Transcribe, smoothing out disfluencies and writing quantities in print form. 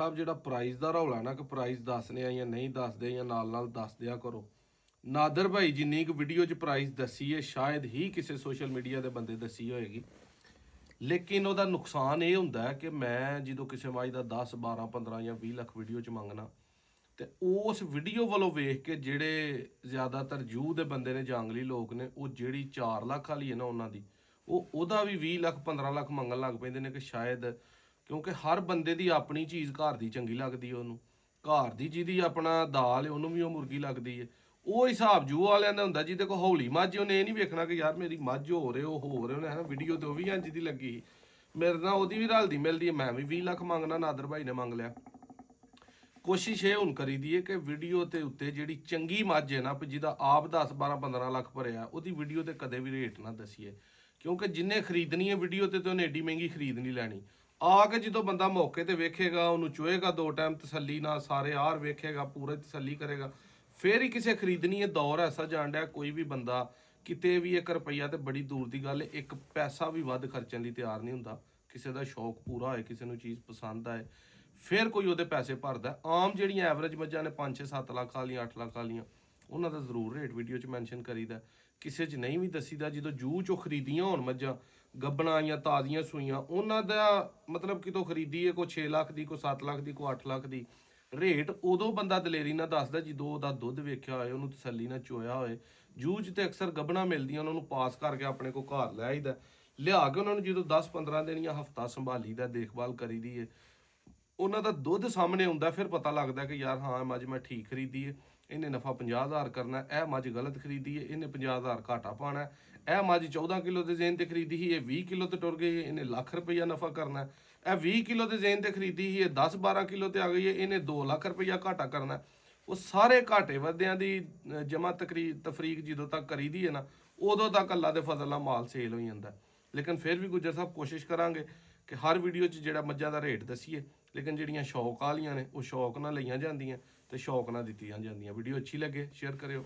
ਸਾਹਿਬ ਜਿਹੜਾ ਪ੍ਰਾਈਜ਼ ਦਾ ਰੌਲਾ ਨਾ ਕਿ ਪ੍ਰਾਈਜ਼ ਦੱਸਨੇ ਆ ਜਾਂ ਨਹੀਂ ਦੱਸਦੇ ਜਾਂ ਨਾਲ ਦੱਸ ਦਿਆ ਕਰੋ। ਨਾਦਰ ਭਾਈ ਜਿੰਨੀ ਕੁ ਵੀਡੀਓ 'ਚ ਪ੍ਰਾਈਜ਼ ਦੱਸੀ ਹੈ ਸ਼ਾਇਦ ਹੀ ਕਿਸੇ ਸੋਸ਼ਲ ਮੀਡੀਆ ਦੇ ਬੰਦੇ ਦੱਸੀ ਹੋਏਗੀ, ਲੇਕਿਨ ਉਹਦਾ ਨੁਕਸਾਨ ਇਹ ਹੁੰਦਾ ਹੈ ਕਿ ਮੈਂ ਜਦੋਂ ਕਿਸੇ ਮੱਝ ਦਾ 10 12 15 ਜਾਂ 20 ਲੱਖ ਵੀਡੀਓ 'ਚ ਮੰਗਣਾ ਤੇ ਉਸ ਵੀਡੀਓ ਵੱਲੋਂ ਵੇਖ ਕੇ ਜਿਹੜੇ ਜ਼ਿਆਦਾਤਰ ਜੂਹ ਦੇ ਬੰਦੇ ਨੇ, ਜਾਂਗਲੀ ਲੋਕ ਨੇ, ਉਹ ਜਿਹੜੀ 4 ਲੱਖ ਵਾਲੀ ਹੈ ਨਾ ਉਹਨਾਂ ਦੀ, ਉਹਦਾ ਵੀ 20 ਲੱਖ 15 ਲੱਖ ਮੰਗਣ ਲੱਗ ਪੈਂਦੇ ਨੇ ਕਿ ਸ਼ਾਇਦ, ਕਿਉਂਕਿ ਹਰ ਬੰਦੇ ਦੀ ਆਪਣੀ ਚੀਜ਼ ਘਰ ਦੀ ਚੰਗੀ ਲੱਗਦੀ ਹੈ ਉਹਨੂੰ, ਘਰ ਦੀ ਜਿਹਦੀ ਆਪਣਾ ਦਾਲ ਹੈ ਉਹਨੂੰ ਵੀ ਉਹ ਮੁਰਗੀ ਲੱਗਦੀ ਹੈ। ਉਹ ਹਿਸਾਬ ਜੂਹ ਵਾਲਿਆਂ ਦਾ ਹੁੰਦਾ ਜਿਹਦੇ ਕੋਲ ਹੌਲੀ ਮੱਝ, ਉਹਨੇ ਇਹ ਨਹੀਂ ਵੇਖਣਾ ਕਿ ਯਾਰ ਮੇਰੀ ਮੱਝ ਹੋ ਰਹੇ ਉਹਨੇ ਹੈ ਨਾ ਵੀਡੀਓ ਤੇ ਉਹ ਵੀ ਇੰਝ ਦੀ ਲੱਗੀ, ਮੇਰੇ ਨਾਲ ਉਹਦੀ ਵੀ ਰਲਦੀ ਮਿਲਦੀ ਹੈ, ਮੈਂ ਵੀ 20 ਲੱਖ ਮੰਗਣਾ, ਨਾਦਰ ਭਾਈ ਨੇ ਮੰਗ ਲਿਆ। ਕੋਸ਼ਿਸ਼ ਇਹ ਹੁਣ ਕਰੀਦੀ ਹੈ ਕਿ ਵੀਡੀਓ ਤੇ ਉੱਤੇ ਜਿਹੜੀ ਚੰਗੀ ਮੱਝ ਹੈ ਨਾ, ਜਿਹਦਾ ਆਪ 10 12 15 ਲੱਖ ਭਰਿਆ, ਉਹਦੀ ਵੀਡੀਓ ਤੇ ਕਦੇ ਵੀ ਰੇਟ ਨਾ ਦੱਸੀਏ, ਕਿਉਂਕਿ ਜਿੰਨੇ ਖਰੀਦਣੀ ਹੈ ਵੀਡੀਓ ਤੇ ਉਹਨੇ ਏਡੀ ਮਹਿੰਗੀ ਖਰੀਦ ਨਹੀਂ ਲੈਣੀ। ਆ ਕੇ ਜਦੋਂ ਬੰਦਾ ਮੌਕੇ ਤੇ ਵੇਖੇਗਾ, ਉਹਨੂੰ ਚੋਏਗਾ 2 ਟਾਈਮ ਤਸੱਲੀ ਨਾਲ, ਸਾਰੇ ਆਰ ਵੇਖੇਗਾ, ਪੂਰੇ ਤਸੱਲੀ ਕਰੇਗਾ, ਫੇਰ ਹੀ ਕਿਸੇ ਖਰੀਦਣੀ ਹੈ। ਦੌਰ ਐਸਾ ਜਾਣ ਡਿਆ ਕੋਈ ਵੀ ਬੰਦਾ ਕਿਤੇ ਵੀ 1 ਰੁਪਈਆ ਤੇ ਬੜੀ ਦੂਰ ਦੀ ਗੱਲ, 1 ਪੈਸਾ ਵੀ ਵੱਧ ਖਰਚਣ ਲਈ ਤਿਆਰ ਨਹੀਂ ਹੁੰਦਾ। ਕਿਸੇ ਦਾ ਸ਼ੌਕ ਪੂਰਾ ਹੋਏ, ਕਿਸੇ ਨੂੰ ਚੀਜ਼ ਪਸੰਦ ਆਏ, ਫਿਰ ਕੋਈ ਉਹਦੇ ਪੈਸੇ ਭਰਦਾ। ਆਮ ਜਿਹੜੀਆਂ ਐਵਰੇਜ ਮੱਝਾਂ ਨੇ 5 6 7 ਲੱਖ ਵਾਲੀਆਂ 8 ਲੱਖ ਵਾਲੀਆਂ, ਉਹਨਾਂ ਦਾ ਜ਼ਰੂਰ ਰੇਟ ਵੀਡੀਓ 'ਚ ਮੈਂਸ਼ਨ ਕਰੀਦਾ, ਕਿਸੇ 'ਚ ਨਹੀਂ ਵੀ ਦੱਸੀਦਾ। ਜਦੋਂ ਜੂਹ 'ਚੋਂ ਖਰੀਦੀਆਂ ਹੋਣ ਮੱਝਾਂ ਗੱਬਣਾ ਜਾਂ ਤਾਜ਼ੀਆਂ ਸੂਈਆਂ, ਉਹਨਾਂ ਦਾ ਮਤਲਬ ਕਿਤੋਂ ਖਰੀਦੀ ਹੈ, ਕੋਈ 6 ਲੱਖ ਦੀ, ਕੋਈ 7 ਲੱਖ ਦੀ, ਕੋਈ 8 ਲੱਖ ਦੀ, ਰੇਟ ਉਦੋਂ ਬੰਦਾ ਦਲੇਰੀ ਨਾਲ ਦੱਸਦਾ ਜਦੋਂ ਉਹਦਾ ਦੁੱਧ ਵੇਖਿਆ ਹੋਏ, ਉਹਨੂੰ ਤਸੱਲੀ ਨਾਲ ਚੋਇਆ ਹੋਏ। ਜੂਹ 'ਚ ਤੇ ਅਕਸਰ ਗੱਬਣਾ ਮਿਲਦੀਆਂ, ਉਹਨਾਂ ਨੂੰ ਪਾਸ ਕਰਕੇ ਆਪਣੇ ਕੋਲ ਘਰ ਲੈ ਆਈਦਾ, ਲਿਆ ਕੇ ਉਹਨਾਂ ਨੂੰ ਜਦੋਂ 10 15 ਦਿਨ ਜਾਂ ਹਫਤਾ ਸੰਭਾਲੀਦਾ, ਦੇਖਭਾਲ ਕਰੀਦੀ ਹੈ, ਉਹਨਾਂ ਦਾ ਦੁੱਧ ਸਾਹਮਣੇ ਆਉਂਦਾ, ਫਿਰ ਪਤਾ ਲੱਗਦਾ ਕਿ ਯਾਰ ਹਾਂ ਮੱਝ ਮੈਂ ਠੀਕ ਖਰੀਦੀ ਹੈ, ਇਹਨੇ ਨਫਾ 50,000 ਕਰਨਾ, ਇਹ ਮੱਝ ਗਲਤ ਖਰੀਦੀ ਹੈ, ਇਹਨੇ 50,000 ਘਾਟਾ ਪਾਉਣਾ, ਇਹ ਮੱਝ 14 ਕਿਲੋ ਦੇ ਜ਼ੇਨ ਤੇ ਖਰੀਦੀ ਸੀ, ਇਹ 20 ਕਿਲੋ ਤੇ ਟੁਰ ਗਈ ਹੈ, ਇਹਨੇ ਲੱਖ ਰੁਪਈਆ ਨਫਾ ਕਰਨਾ, ਇਹ 20 ਕਿਲੋ ਦੇ ਜ਼ੇਨ ਤੇ ਖਰੀਦੀ ਸੀ, ਇਹ 10 12 ਕਿਲੋ ਤੇ ਆ ਗਈ ਹੈ, ਇਹਨੇ 2 ਲੱਖ ਰੁਪਈਆ ਘਾਟਾ ਕਰਨਾ। ਉਹ ਸਾਰੇ ਘਾਟੇ ਵਾਧਿਆਂ ਦੀ ਜਮਾ ਤਫਰੀਕ ਜਦੋਂ ਤੱਕ ਕਰੀਦੀ ਹੈ ਨਾ, ਉਦੋਂ ਤੱਕ ਅੱਲਾ ਦੇ ਫਜ਼ਲ ਨਾਲ ਮਾਲ ਸੇਲ ਹੋ ਜਾਂਦਾ। ਲੇਕਿਨ ਫਿਰ ਵੀ ਗੁੱਜਰ ਸਾਹਿਬ ਕੋਸ਼ਿਸ਼ ਕਰਾਂਗੇ ਕਿ ਹਰ ਵੀਡੀਓ 'ਚ ਜਿਹੜਾ ਮੱਝਾਂ ਦਾ ਰੇਟ ਦੱਸੀਏ, ਲੇਕਿਨ ਜਿਹੜੀਆਂ ਸ਼ੌਕ ਵਾਲੀਆਂ ਨੇ ਉਹ ਸ਼ੌਕ ਨਾਲ ਲਈਆਂ ਜਾਂਦੀਆਂ ਤੇ ਸ਼ੌਕ ਨਾਲ ਦਿੱਤੀਆਂ ਜਾਂਦੀਆਂ। ਵੀਡੀਓ ਅੱਛੀ ਲੱਗੇ ਸ਼ੇਅਰ ਕਰਿਓ।